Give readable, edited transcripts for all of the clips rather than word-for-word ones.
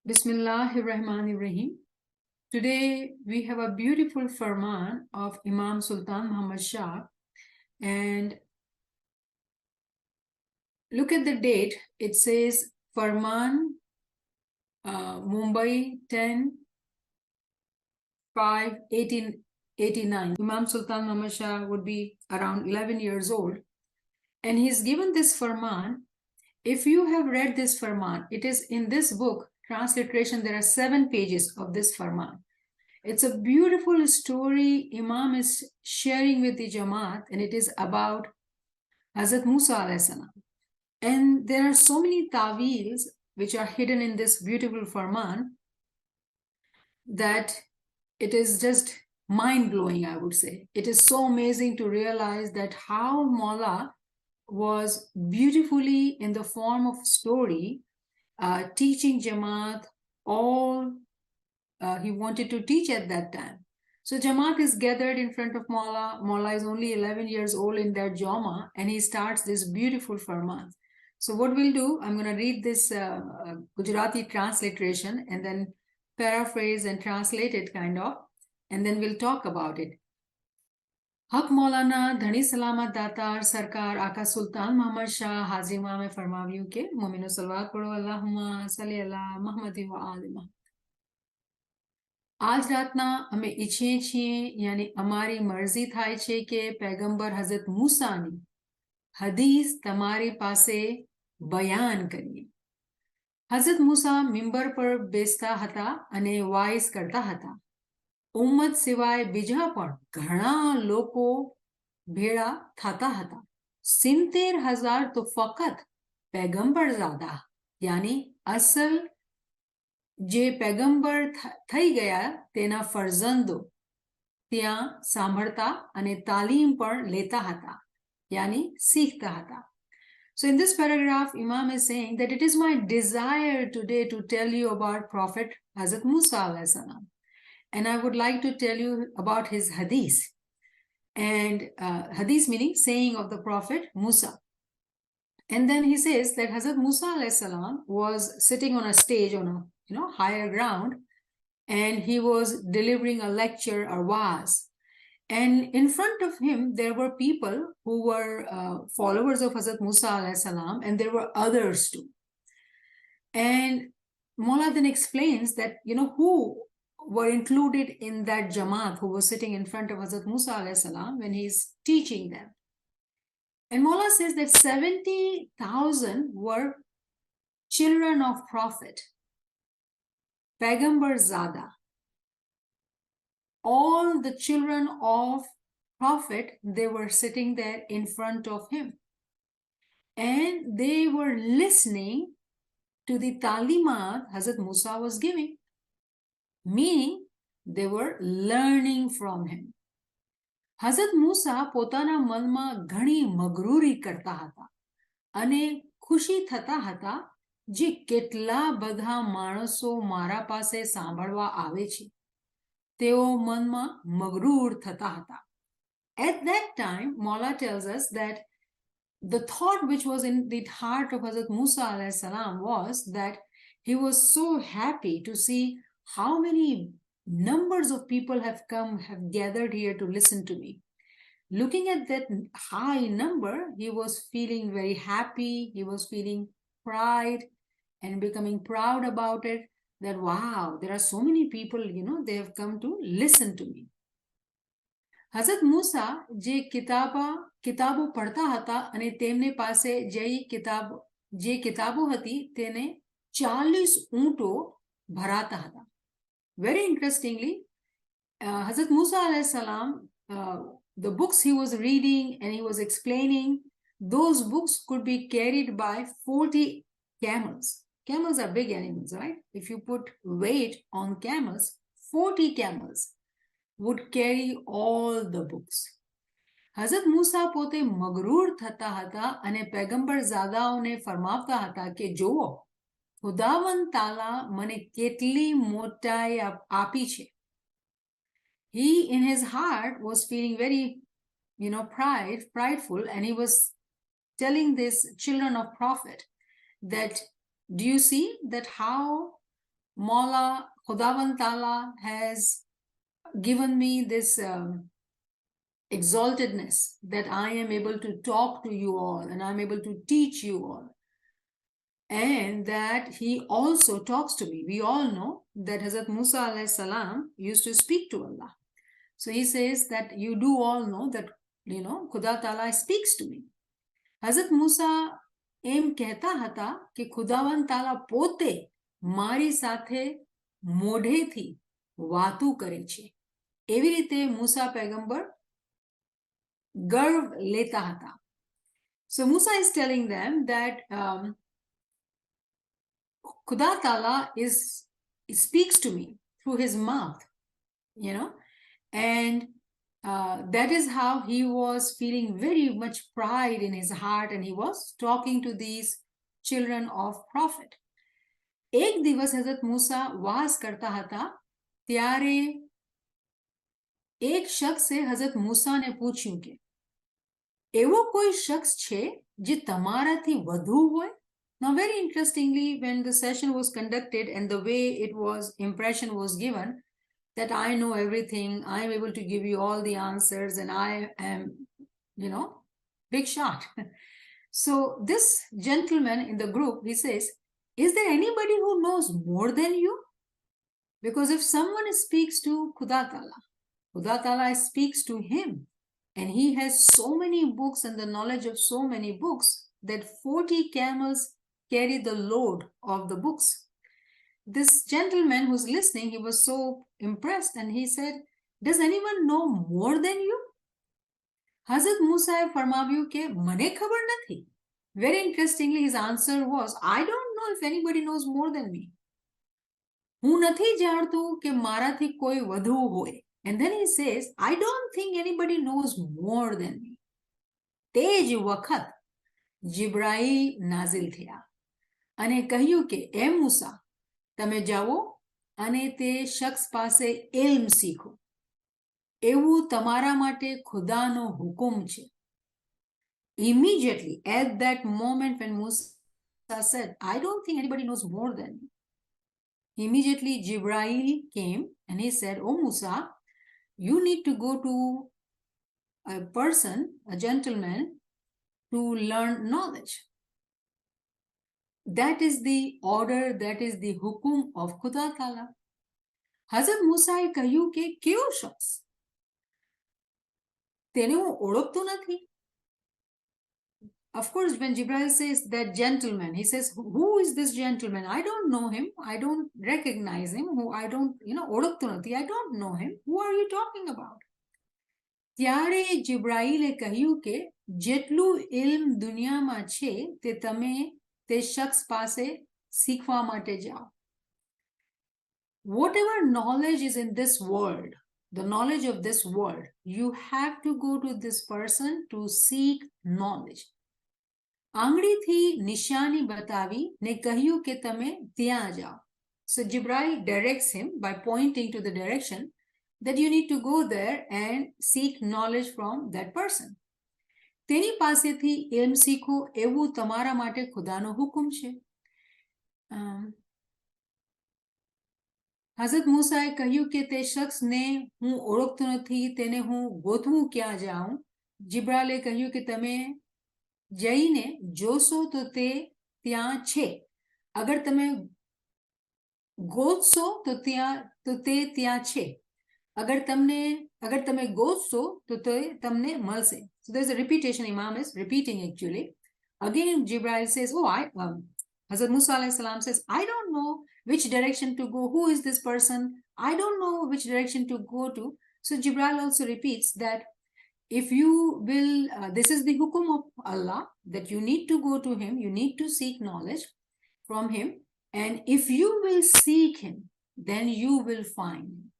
Bismillahirrahmanirrahim. Today we have a beautiful Farman of Imam Sultan Muhammad Shah, and look at the date. It says Farman, Mumbai 10/5/1889. Imam Sultan Muhammad Shah would be around 11 years old, and he's given this Farman. If you have read this Farman, it is in this book, transliteration. There are 7 pages of this Farman. It's a beautiful story Imam is sharing with the Jama'at, and it is about Hazrat Musa alayhi salam. And there are so many tawils which are hidden in this beautiful Farman that it is just mind-blowing, I would say. It is so amazing to realize that how Maula was beautifully in the form of story teaching Jama'at all he wanted to teach at that time. So Jama'at is gathered in front of Maula. Maula is only 11 years old in their Jama, and he starts this beautiful Farman. So what we'll do, I'm going to read this Gujarati transliteration and then paraphrase and translate it kind of, and then we'll talk about it. हक मौलाना धनी सलामत दातार सरकार आका सुल्तान मोहम्मद शाह हाजिमा में फरमावियों के मोमिनो सलवात पढ़ो अल्लाहुम्मा सल्ली अला मुहम्मद व आलि मुहम्मद. આજ રાતના અમે ઈચ્છીએ છીએ યાની અમારી મરજી થાય છે કે પૈગંબર હઝરત મૂસાની હદીસ તમારી પાસે બયાન કરીએ. હઝરત મૂસા મિંબર પર બેસતા હતા અને વાઇસ કરતા હતા. ઉમ્મત સિવાય બીજા પણ ઘણા લોકો ભેળા થતા હતા. 70,000 તો ફક્ત પૈગંબર ઝાદા યાની અસલ જે પેગંબર થઈ ગયા તેના ફરજંદો ત્યાં સાંભળતા અને તાલીમ પણ લેતા હતા યાની શીખતા હતા. So in this paragraph, Imam is saying that it is my desire today to tell you about Prophet Hazrat Musa alayhi salam. And I would like to tell you about his hadith. And hadith meaning saying of the Prophet Musa. And then he says that Hazrat Musa alayhi salam was sitting on a stage on a higher ground, and he was delivering a lecture or wa'az. And in front of him, there were people who were followers of Hazrat Musa alayhi salam, and there were others too. And Maula then explains that, who were included in that Jama'at who was sitting in front of Hazrat Musa alayhi salam when he's teaching them. And Maula says that 70,000 were children of Prophet, Paigambar Zada. All the children of Prophet, they were sitting there in front of him. And they were listening to the talimat Hazrat Musa was giving. Meaning, they were learning from him. Hazrat Musa પોતાના મનમાં ઘણી મગરૂરી કરતા હતા અને ખુશી થતા હતા જે કેટલા બધા માણસો મારા પાસે સાંભળવા આવે છે. તેઓ મનમાં મગરૂર થતા હતા. At that time, Maula tells us that the thought which was in the heart of Hazrat Musa alayhi salam was that he was so happy to see how many numbers of people have gathered here to listen to me. Looking at that high number, he was feeling very happy. He was feeling pride and becoming proud about it, that wow, there are so many people, they have come to listen to me. Hazrat Musa જે કિતાબો પઢતા હતા અને તેમને પાસે જે કિતાબો હતી તેને 40 ઊંટો ભરાતા હતા. Very interestingly, Hazrat Musa alayhi salam, the books he was reading and he was explaining, those books could be carried by 40 camels. Camels are big animals, right? If you put weight on camels, 40 camels would carry all the books. Hazrat Musa પોતે મગરૂર થતા હતા અને પેગંબર ઝાદાઓને ફરમાવતા હતા કે જુઓ, ખુદાવંદ તાલા મને કેટલી મોટાઈ આપી છે. He in his heart was feeling very, prideful, and he was telling these children of Prophet that, do you see that how Maula Khudawan Tala has given me this exaltedness that I am able to talk to you all and I'm able to teach you all. And that he also talks to me. We all know that Hazrat Musa alayhi salam used to speak to Allah. So he says that you do all know that, Khuda Ta'ala speaks to me. Hazrat Musa એમ કહેતા હતા કે ખુદાવંત તાલા પોતે મારી સાથે મોઢેથી વાતું કરે છે. એવી રીતે મૂસા પૈગંબર ગર્વ લેતા હતા. So Musa is telling them that Khuda Ta'ala speaks to me through his mouth, and that is how he was feeling very much pride in his heart, and he was talking to these children of prophet. એક દિવસ હઝરત મૂસા વાસ કરતા હતા ત્યારે એક શખ્સે હઝરત મૂસાને પૂછ્યું કે એવો કોઈ શખ્સ છે જે તમારાથી વધુ હોય? Now very interestingly, when the session was conducted and the way impression was given, that I know everything, I am able to give you all the answers, and I am, big shot. So this gentleman in the group, he says, is there anybody who knows more than you? Because if someone speaks to Khuda Ta'ala speaks to him, and he has so many books and the knowledge of so many books that 40 camels carry the load of the books. This gentleman who's listening, he was so impressed, and he said, does anyone know more than you? Hazrat Musa farmavyun ke mane khabar nathi. Very interestingly, his answer was, I don't know if anybody knows more than me. હું નથી જાણતો કે મારાથી કોઈ વધુ હોય. And then he says, I don't think anybody knows more than me. તે જ વખત જીબ્રાઈલ નાઝિલ થયા અને કહ્યું કે એ મૂસા, તમે જાઓ અને તે શખ્સ પાસે ઇલ્મ શીખો. એવું તમારા માટે ખુદાનો હુકમ છે. Immediately, at that moment when Musa said, I don't think anybody knows more than me, immediately Jibreel came and he said, oh Musa, you need to go to a person, a gentleman, to learn knowledge. That is the order, that is the hukum of Khuda Ta'ala. Hazrat Musa એ કહ્યું કે કેવો શખ્સ? તેને હું ઓળખતો નથી. Of course, when Jibreel says that gentleman, he says, who is this gentleman? I don't know him. I don't recognize him. I don't, ઓળખતો નથી. I don't know him. Who are you talking about? ત્યારે જીબ્રાઈલે કહ્યું કે જેટલું ઇલ્મ દુનિયામાં છે તે તમે તે શખ્સ પાસે શીખવા માટે જાઓ. Whatever knowledge is in this world, the knowledge of this world, you have to go to this person to seek knowledge. આંગળીથી નિશાની બતાવી ને કહ્યું કે તમે ત્યાં જાઓ. So Jibreel directs him by pointing to the direction that you need to go there and seek knowledge from that person. તેની પાસેથી ઇલ્મ શીખો, એવું તમારા માટે ખુદાનો હુકમ છે. હઝરત મૂસાએ કહ્યું કે તે શખ્સને હું ઓળખતો નથી, તેને હું ગોતવું ક્યાં જાઉં? જીબ્રાઈલે કહ્યું કે તમે જઈને જોશો તો તે ત્યાં છે. અગર તમે ગોતશો તો તે ત્યાં છે. અગર તમે ગોતશો તો તે તમને મળશે. So there's a repetition. Imam is repeating actually. Again, Jibreel says, Hazrat Musa alayhi salam says, I don't know which direction to go. Who is this person? I don't know which direction to go to. So Jibreel also repeats that if you will, this is the hukum of Allah, that you need to go to him, you need to seek knowledge from him, and if you will seek him, then you will find him.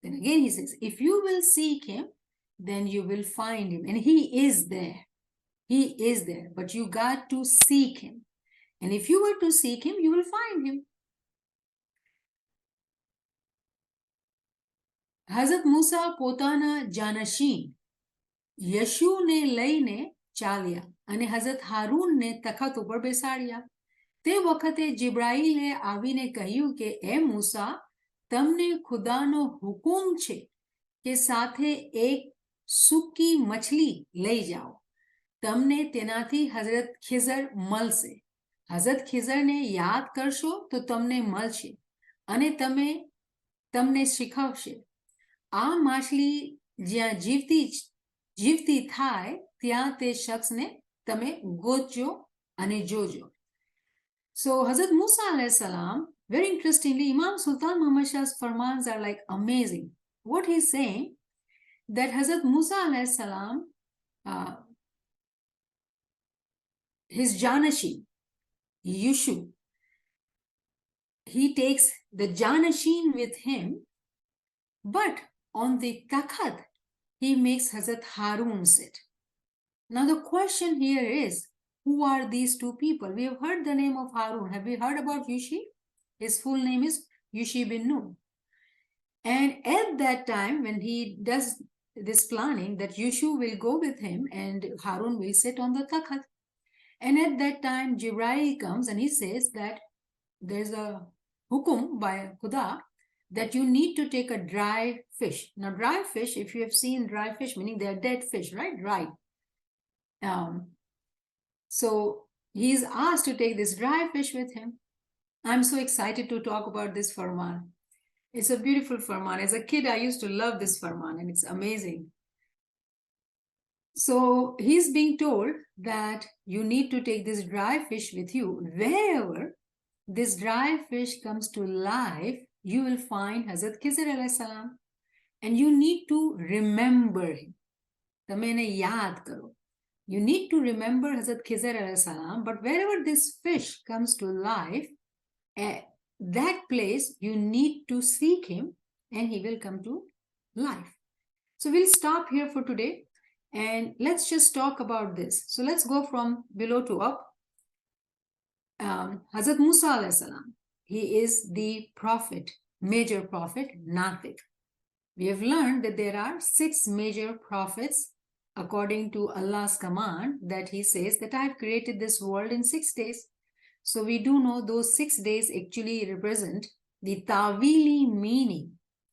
Then again he says, if you will seek him, then you will find him. And he is there. He is there. But you got to seek him. And if you were to seek him, you will find him. Hazrat Musa પોતાના જાનશીન યશુને લઈને ચાલ્યા અને હઝરત હારૂનને તખત ઉપર બેસાડ્યા. તે વખતે જિબ્રાઈલે આવીને કહ્યું કે એ મૂસા, તમને ખુદાનો હુકુમ છે કે સાથે એક સૂકી મછલી લઈ જાઓ. તમને તેનાથી હઝરત ખિઝર મળશે. હઝરત ખિઝરને યાદ કરશો તો તમને મળશે અને તમને શીખવશે. આ માછલી જ્યાં જીવતી થાય ત્યાં તે શખ્સને તમે ગોતજો અને જોજો. So Hazrat Musa alayhi salam, very interestingly, Imam Sultan Muhammad Shah's farmans are like amazing. What he's saying, that Hazrat Musa alayhi salam, his Janashin, Yushu, he takes the Janashin with him, but on the takhat, he makes Hazrat Harun sit. Now the question here is, who are these two people? We have heard the name of Harun. Have we heard about Yushi? His full name is Yushi bin Nun. And at that time, when he does this planning, that Yushu will go with him and Harun will sit on the takhat. And at that time, Jibreel comes and he says that there's a hukum by Khuda that you need to take a dry fish. Now, dry fish, if you have seen dry fish, meaning they are dead fish, right? Dry. So he's asked to take this dry fish with him. I'm so excited to talk about this farman. It's a beautiful farman. As a kid, I used to love this farman and it's amazing. So he's being told that you need to take this dry fish with you. Wherever this dry fish comes to life, you will find Hazrat Khizr alayhi salam and you need to remember him. તમે એને યાદ કરો. You need to remember Hazrat Khizr alayhi salam, but wherever this fish comes to life, at that place you need to seek him and he will come to life. So we'll stop here for today and let's just talk about this. So let's go from below to up. Hazrat Musa alayhi salam, he is the prophet, major prophet, Natik. We have learned that there are 6 major prophets according to Allah's command, that he says that I have created this world in 6 days. So we do know those 6 days actually represent the Tawili meaning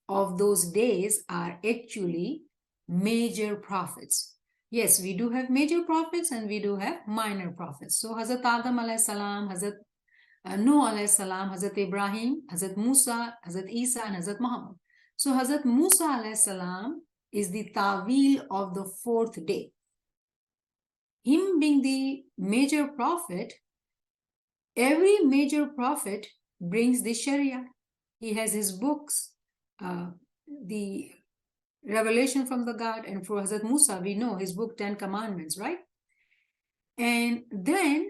of those days are actually major prophets. Yes, we do have major prophets and we do have minor prophets. So Hazrat Adam alayhi salam, Hazrat Nuh alayhi salam, Hazrat Ibrahim, Hazrat Musa, Hazrat Isa and Hazrat Muhammad. So Hazrat Musa alayhi salam is the Tawil of the 4th day. Him being the major prophet, every major prophet brings the Sharia. He has his books, the revelation from the God, and for Hazrat Musa, we know his book 10 Commandments, right? And then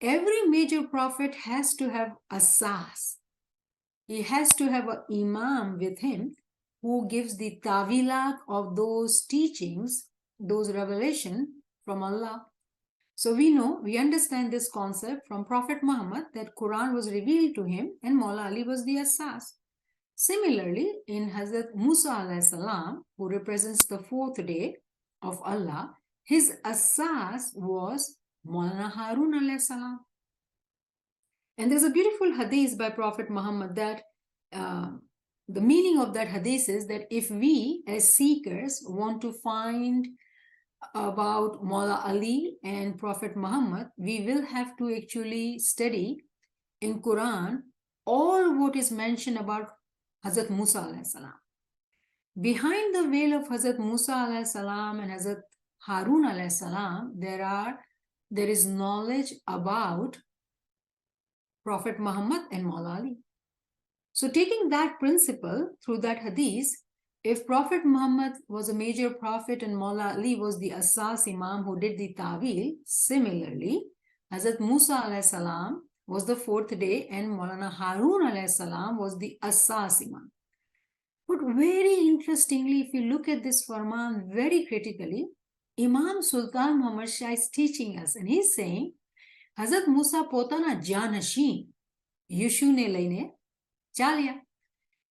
every major prophet has to have a sas. He has to have an imam with him who gives the tawilat of those teachings, those revelation from Allah. So we understand this concept from Prophet Muhammad that Quran was revealed to him and Maula Ali was the Asas. Similarly, in Hazrat Musa alayhi salam, who represents the 4th day of Allah, his Asas was Maulana Harun alayhi salam. And there's a beautiful hadith by Prophet Muhammad that the meaning of that hadith is that if we as seekers want to find about Maula Ali and Prophet Muhammad, we will have to actually study in Quran all what is mentioned about Hazrat Musa alayhi salam. Behind the veil of Hazrat Musa alayhi salam and Hazrat Harun alayhi salam, there is knowledge about Prophet Muhammad and Maula Ali. So taking that principle through that hadith, if Prophet Muhammad was a major prophet and Maula Ali was the Asas Imam who did the Tawil, similarly, Hazrat Musa alayhi salam was the 4th day and Maulana Harun alayhi salam was the Asas Imam. But very interestingly, if you look at this Farman very critically, Imam Sultan Muhammad Shah is teaching us and he's saying, Hazrat Musa potana Janashin, Yushu ne laine Chalia.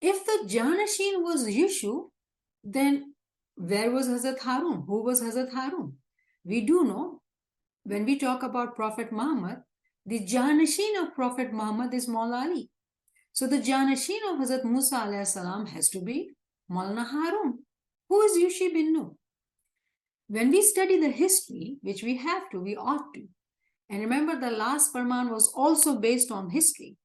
If the Janashin was Yushu, then where was Hazrat Harun? Who was Hazrat Harun? We do know when we talk about Prophet Muhammad The Janashin of Prophet Muhammad is Maula Ali. So the Janashin of Hazrat Musa alayhi salam has to be Maulana Harun. Who is Yushi bin Nun? When we study the history, which we have to, we ought to. And remember, the last Farman was also based on history.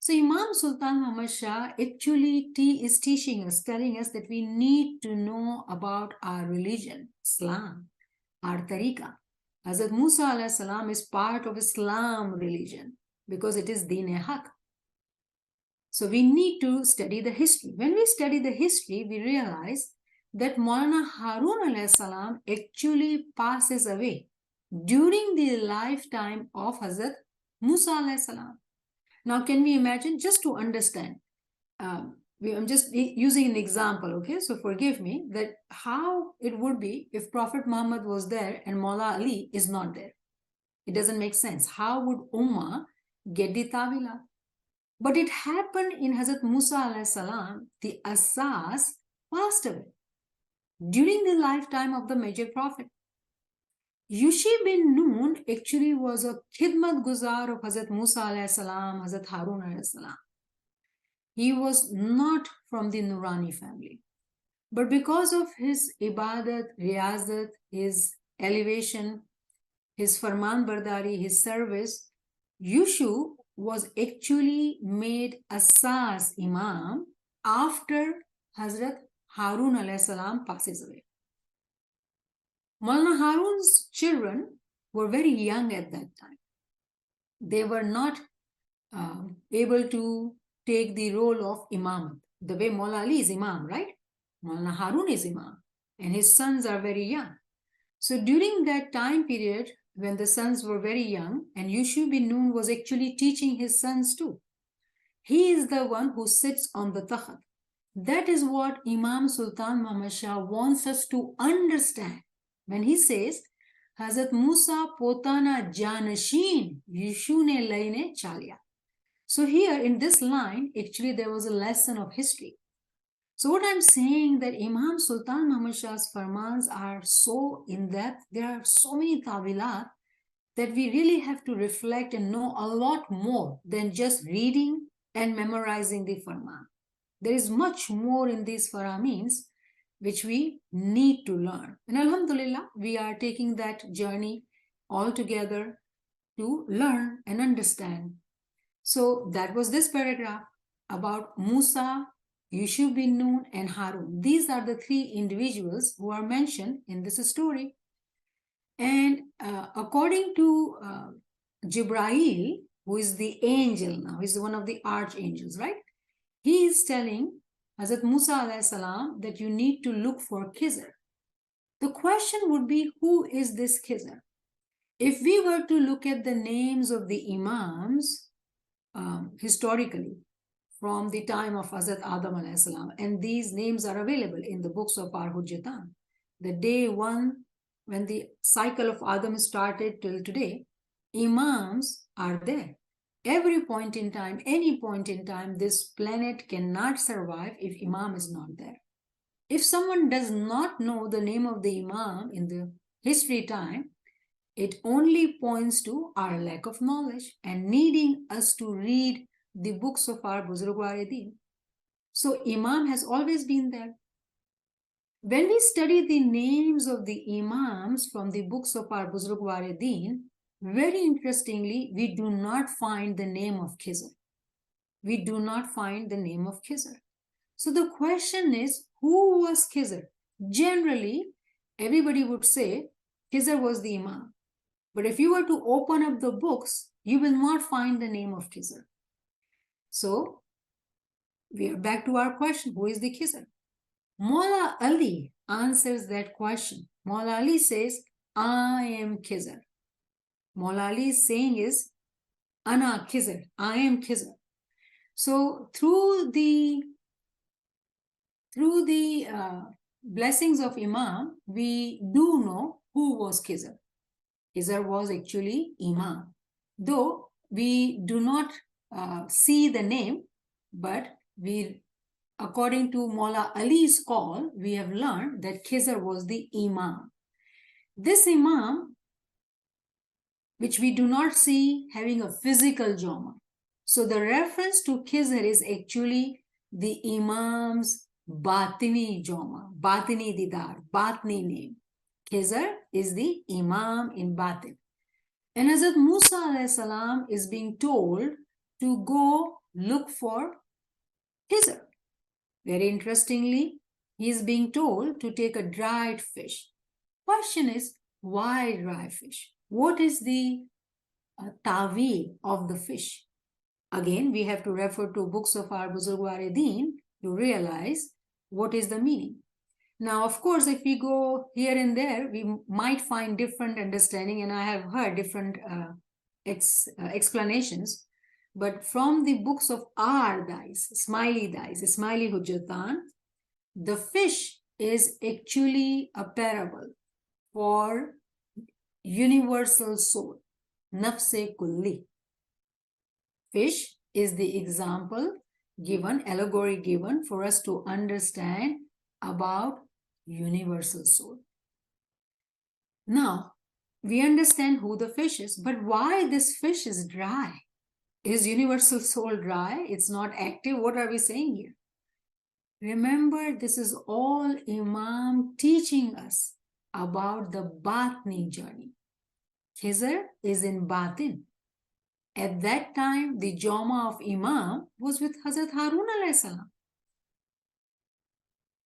So Imam Sultan Muhammad Shah actually is teaching us, telling us that we need to know about our religion, Islam, our tariqah. Hazrat Musa alayhi salam is part of Islam religion because it is Din-e-Haq. So we need to study the history. When we study the history, we realize that Maulana Harun alayhi salam actually passes away during the lifetime of Hazrat Musa alayhi salam. Now, can we imagine, just to understand, I'm just using an example, okay? So forgive me, that how it would be if Prophet Muhammad was there and Maula Ali is not there. It doesn't make sense. How would Ummah get the Tawila? But it happened in Hazrat Musa alayhi salam, the Asas passed away during the lifetime of the major prophet. Yushi bin Nun actually was a khidmat guzar of Hazrat Musa alayhi salam, Hazrat Harun alayhi salam. He was not from the Nurani family. But because of his ibadat, riyazat, his elevation, his farman bardari, his service, Yushu was actually made Asas Imam after Hazrat Harun alayhi salam passes away. Maulana Harun's children were very young at that time. They were not able to take the role of Imam. The way Maula Ali is Imam, right? Maulana Harun is Imam, and his sons are very young. So during that time period, when the sons were very young, and Yusuf bin Nun was actually teaching his sons too, he is the one who sits on the takhat. That is what Imam Sultan Muhammad Shah wants us to understand when he says, Hazrat Musa potana janashin Yishune laine chalya. So here in this line, actually there was a lesson of history. So what I'm saying that Imam Sultan Muhammad Shah's farmans are so in-depth, there are so many tawilat that we really have to reflect and know a lot more than just reading and memorizing the farman. There is much more in these faramins which we need to learn. And Alhamdulillah, we are taking that journey all together to learn and understand. So that was this paragraph about Musa, Yusuf bin Nun, and Harun. These are the three individuals who are mentioned in this story. And according to Jibrail, who is the angel now, he's one of the archangels, right? He is telling Hazrat Musa alayhi salam that you need to look for Khizr. The question would be, who is this Khizr? If we were to look at the names of the Imams, historically, from the time of Hazrat Adam alayhi salam, and these names are available in the books of our Hujjatan. The day one, when the cycle of Adam started till today, Imams are there. Every point in time, any point in time, this planet cannot survive if Imam is not there. If someone does not know the name of the Imam in the history time, it only points to our lack of knowledge and needing us to read the books of our Buzurgwar-e-Din. So Imam has always been there. When we study the names of the Imams from the books of our Buzurgwar-e-Din, very interestingly, we do not find the name of Khizr. We do not find the name of Khizr. So the question is, who was Khizr? Generally, everybody would say Khizr was the Imam. But if you were to open up the books, you will not find the name of Khizr. So we are back to our question, who is the Khizr? Maula Ali answers that question. Maula Ali says, I am Khizr. Maula Ali's saying is, Ana Khizr, I am Khizr. So through the blessings of Imam, we do know who was Khizr. Khizr was actually Imam. Though we do not see the name, but according to Maula Ali's call, we have learned that Khizr was the Imam. This Imam which we do not see having a physical Jama. So the reference to Khizr is actually the Imam's Batini Jama, Batini Didar, Batni name. Khizr is the Imam in Batin. And Hazrat Musa alayhi salam is being told to go look for Khizr. Very interestingly, he is being told to take a dried fish. Question is, why dry fish? What is the ta'wil of the fish? Again, we have to refer to books of our Buzurgwar Deen to realize what is the meaning. Now, of course, if we go here and there, we might find different understanding, and I have heard different explanations. But from the books of our Dais, Ismaili Hujjatan, the fish is actually a parable for universal soul, nafse kulli. Fish is the example given, allegory given for us to understand about universal soul. Now, we understand who the fish is, but why this fish is dry? Is universal soul dry? It's not active. What are we saying here? Remember, this is all Imam teaching us about the Batni journey. Khizr is in Batin. At that time, the Jama of Imam was with Hazrat Harun alayhi salam.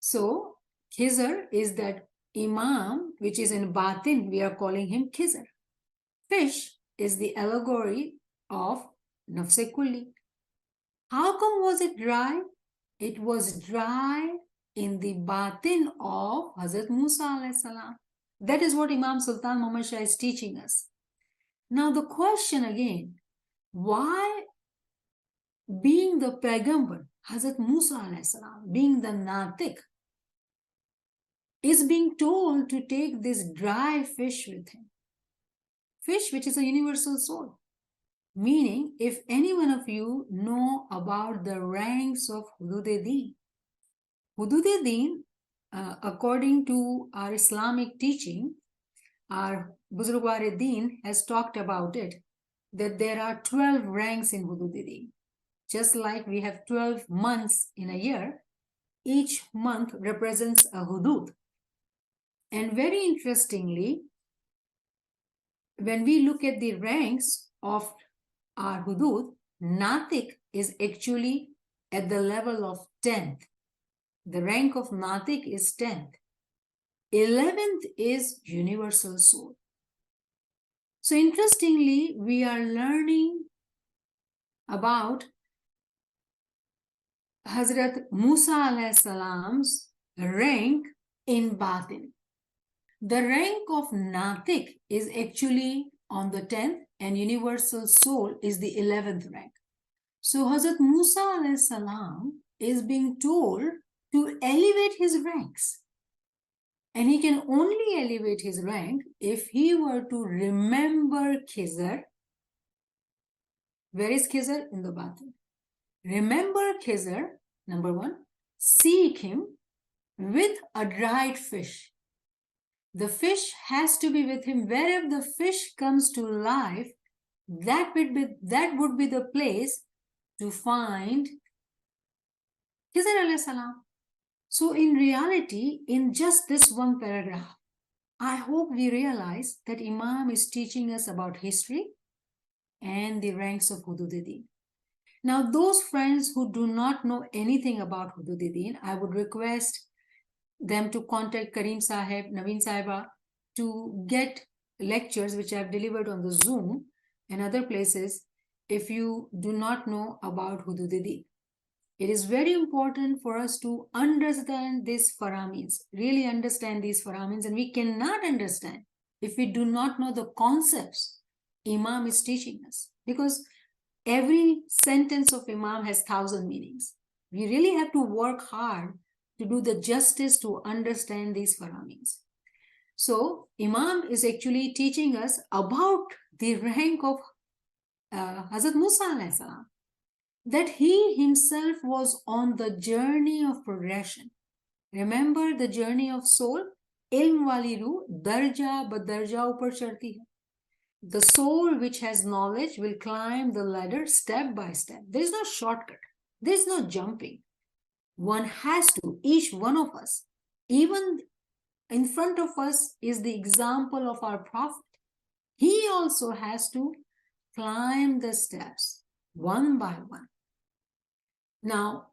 So, Khizr is that Imam which is in Batin, we are calling him Khizr. Fish is the allegory of Nafse Kulli. How come was it dry? It was dry in the Batin of Hazrat Musa alayhi salam. That is what Imam Sultan Muhammad Shah is teaching us. Now the question again, why being the Paigambar, Hazrat Musa alayhi salam, being the Natik, is being told to take this dry fish with him? Fish which is a universal soul. Meaning, if any one of you know about the ranks of Hudud-e-Din, Hudud-e-Din, according to our Islamic teaching, our Buzurgwar-e-Din has talked about it, that there are 12 ranks in Hudud-e-Din. Just like we have 12 months in a year, each month represents a hudud. And very interestingly, when we look at the ranks of our hudud, Natik is actually at the level of 10th. The rank of Natik is 10th. 11th is universal soul. So interestingly, we are learning about Hazrat Musa alayhi salam's rank in Batin. The rank of Natik is actually on the 10th and universal soul is the 11th rank. So Hazrat Musa alayhi salam is being told to elevate his ranks. And he can only elevate his rank if he were to remember Khizr. Where is Khizr? In the Batin. Remember Khizr, number one. Seek him with a dried fish. The fish has to be with him. Wherever the fish comes to life, that would be the place to find Khizr alayhi salam. So in reality, in just this one paragraph, I hope we realize that Imam is teaching us about history and the ranks of Hudud-e-Din. Now, those friends who do not know anything about Hudud-e-Din, I would request them to contact Karim Sahib, Naveen Sahiba to get lectures which I have delivered on the Zoom and other places if you do not know about Hudud-e-Din. It is very important for us to understand these faramins, really understand these faramins, and we cannot understand if we do not know the concepts Imam is teaching us, because every sentence of Imam has 1,000 meanings. We really have to work hard to do the justice to understand these faramins. So Imam is actually teaching us about the rank of Hazrat Musa alayhi salam, that he himself was on the journey of progression. Remember the journey of soul? Ilm wali ruh darja badarja upar chadti hai. the soul which has knowledge will climb the ladder step by step. There is no shortcut. There is no jumping. One has to, each one of us, even in front of us is the example of our prophet. He also has to climb the steps one by one. Now,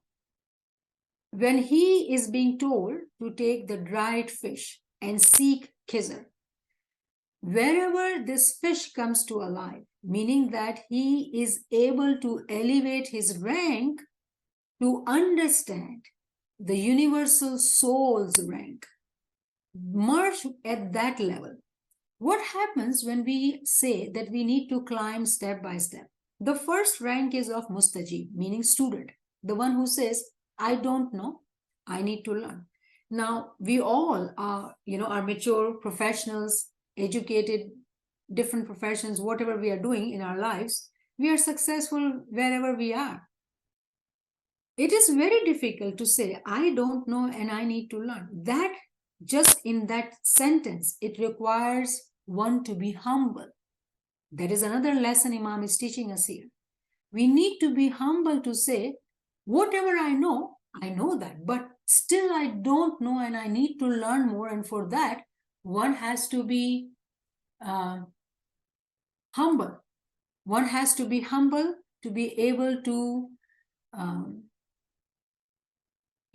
when he is being told to take the dried fish and seek Khizr, wherever this fish comes to alive, meaning that he is able to elevate his rank to understand the universal soul's rank, merge at that level. What happens when we say that we need to climb step by step? The first rank is of Mustajib, meaning student, the one who says, I don't know, I need to learn. Now, we all are mature professionals, educated, different professions, whatever we are doing in our lives, we are successful wherever we are. It is very difficult to say, I don't know and I need to learn. That just in that sentence, it requires one to be humble. That is another lesson Imam is teaching us here. We need to be humble to say, whatever I know that, but still I don't know and I need to learn more. And for that, one has to be humble. One has to be humble to be able to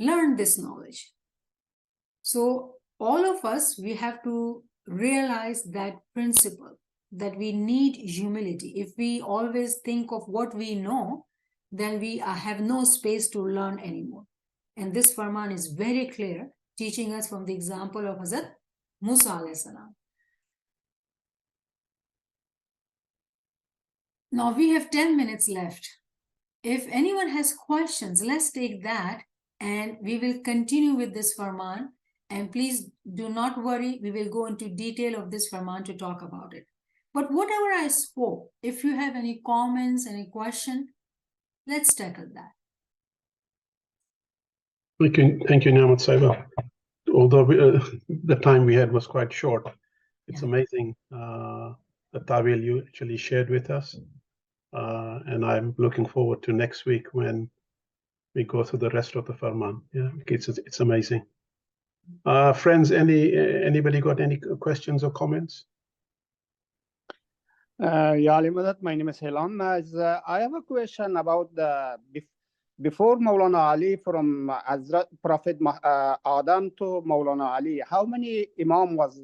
learn this knowledge. So all of us, we have to realize that principle, that we need humility. If we always think of what we know, then we have no space to learn anymore. And this Farman is very clear, teaching us from the example of Hazrat Musa alayhi salam. Now we have 10 minutes left. If anyone has questions, let's take that and we will continue with this Farman. And please do not worry, we will go into detail of this Farman to talk about it. But whatever I spoke, if you have any comments, any question, let's tackle that. Thank you, Niamat Saiba. Although the time we had was quite short, it's amazing the tawil you actually shared with us. And I'm looking forward to next week when we go through the rest of the Farman. Yeah, it's amazing. Friends, anybody got any questions or comments? Yeah, Limadat, my name is Helam. I have a question about before Maulana Ali, from Hazrat Prophet Adam to Maulana Ali, how many Imam was?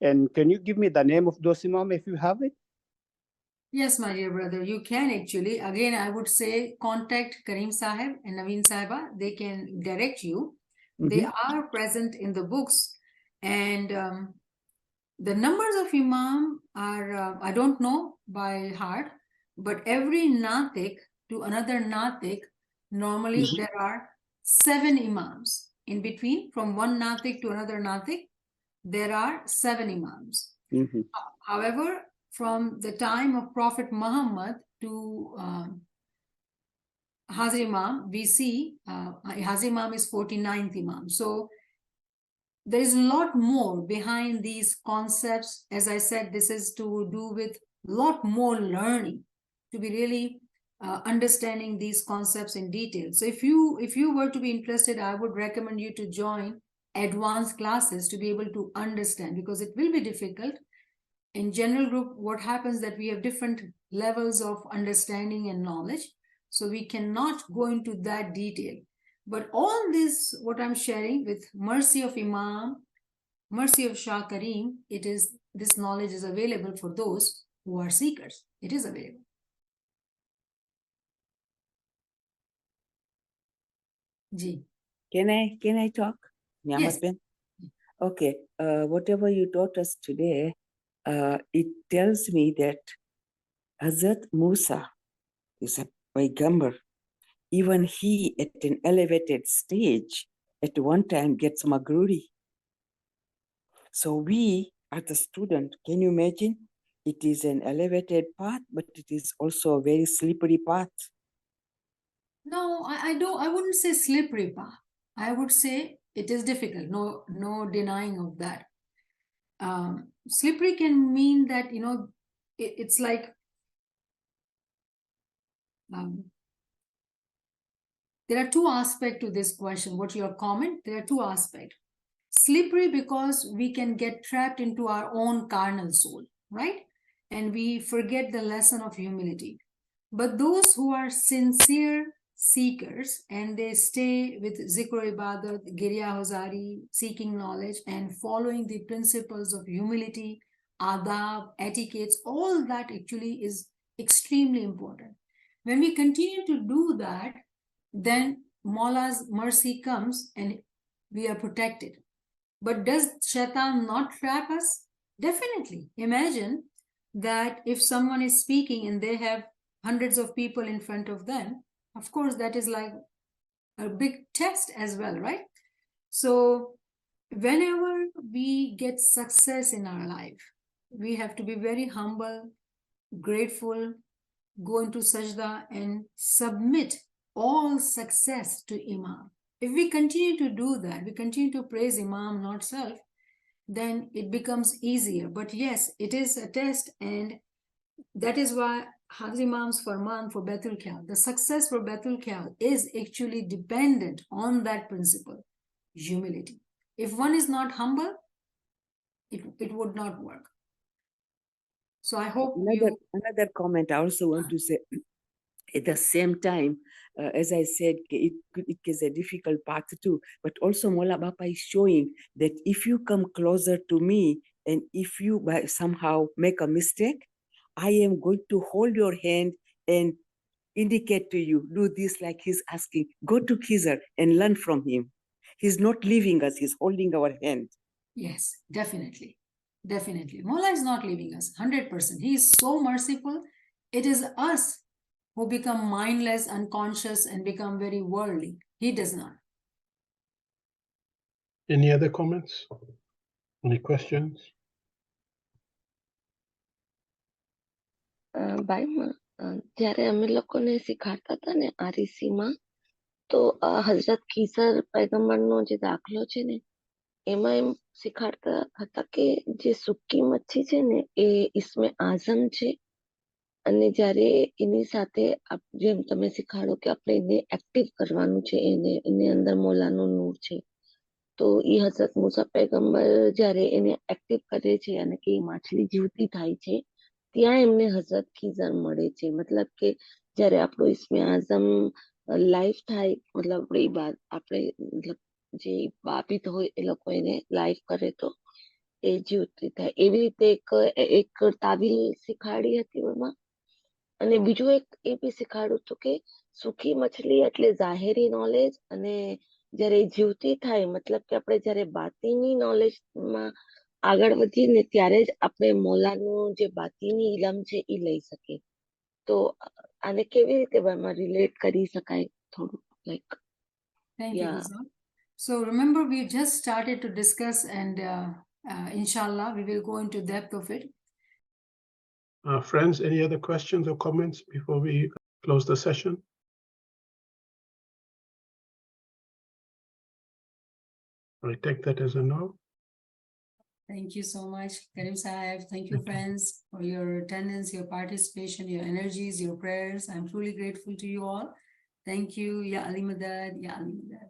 And can you give me the name of those Imam if you have it? Yes, my dear brother, you can actually. Again, I would say contact Karim Sahib and Naveen Sahiba. They can direct you. They are present in the books. And the numbers of Imam are, I don't know by heart, but every Natik to another Natik, normally there are 7 Imams. In between, from one Natik to another Natik, there are 7 Imams. However, from the time of Prophet Muhammad to Hazir Imam, we see Hazir Imam is 49th Imam. So there is a lot more behind these concepts. As I said, this is to do with a lot more learning to be really understanding these concepts in detail. So if you were to be interested, I would recommend you to join advanced classes to be able to understand, because it will be difficult. In general group, what happens that we have different levels of understanding and knowledge, so we cannot go into that detail. But all this, what I'm sharing with mercy of Imam, mercy of Shah Karim, this knowledge is available for those who are seekers. It is available. Ji. Can I talk? Niamat Yes. Ben? Okay. Whatever you taught us today, it tells me that Hazrat Musa is a Paigambar. Even he, at an elevated stage, at one time gets magruri. So we, as a student, can you imagine? It is an elevated path, but it is also a very slippery path. No, I wouldn't say slippery path. I would say it is difficult. No denying of that. Slippery can mean that, it's like there are two aspects to this question. What's your comment? There are two aspects. Slippery because we can get trapped into our own carnal soul, right? And we forget the lesson of humility. But those who are sincere seekers and they stay with Zikr Ibadat, Girya Hozari, seeking knowledge and following the principles of humility, adab, etiquettes, all that actually is extremely important. When we continue to do that, then Maula's mercy comes and we are protected. But does Shaitan not trap us? Definitely. Imagine that if someone is speaking and they have hundreds of people in front of them, of course, that is like a big test as well, right? So whenever we get success in our life, we have to be very humble, grateful, go into sajda and submit all success to Imam. If we continue to do that, we continue to praise Imam, not self, then it becomes easier. But yes, it is a test, and that is why Hazrat Imam's Farman for Baitul Khayal, the success for Baitul Khayal is actually dependent on that principle, humility. If one is not humble, it would not work. So I hope another comment I also want to say. At the same time, as I said, it is a difficult path too, but also Mola Bapa is showing that if you come closer to me and if you somehow make a mistake, I am going to hold your hand and indicate to you, do this like he's asking, go to Khizr and learn from him. He's not leaving us, he's holding our hand. Yes, definitely. Definitely. Mola is not leaving us, 100%. He is so merciful. It is us who become mindless, unconscious, and become very worldly. He does not. Any other comments? Any questions? ભાઈ જ્યારે અમે લોકોને શીખાડતા હતા ને આરીસીમાં તો હઝરત ખીસર પૈગંબરનો જે દાખલો છે ને એમાં એમ શીખાડતા હતા કે જે સૂકી મચ્છી છે ને એ ઇસ્મે આઝમ છે અને જ્યારે એની સાથે જેમ તમે શીખાડો કે આપણે એને એક્ટિવ કરવાનું છે એને અંદર મોલાનું નૂર છે તો એ હઝરત મૂસા પૈગંબર જ્યારે એને એક્ટિવ કરે છે અને કે એ માછલી જીવતી થાય છે ત્યાં એમને હઝરત ખીઝર મળે છે મતલબ કે જ્યારે આપણું ઇસ્મે આઝમ લાઈફ થાય મતલબ આપણે મતલબ જે બાબિત હોય એ લોકો એને લાઈફ કરે તો એ જીવતી થાય એવી રીતે એક તાવીલ શીખાડી હતી એમાં અને બીજું એક એ બી શીખાડ્યું હતું કે સૂકી મછલી એટલે જાહેરી નોલેજ અને જ્યારે જીવતી થાય મતલબ કે આપણે જ્યારે બાતીની નોલેજમાં આગળ વધીએ ને ત્યારે જ આપણે મોલાનું જે બાતીની ઇલમ છે એ લઈ શકીએ તો આને કેવી રીતે રિલેટ કરી શકાય થોડું like Thank you, Rizal. So remember, we just started to discuss, and inshallah, we will go into depth of it. Friends, any other questions or comments before we close the session? I take that as a no. Thank you so much, Karim Sahib. Thank you, friends, for your attendance, your participation, your energies, your prayers. I'm truly grateful to you all. Thank you. Ya Ali Madad, Ya Ali Madad.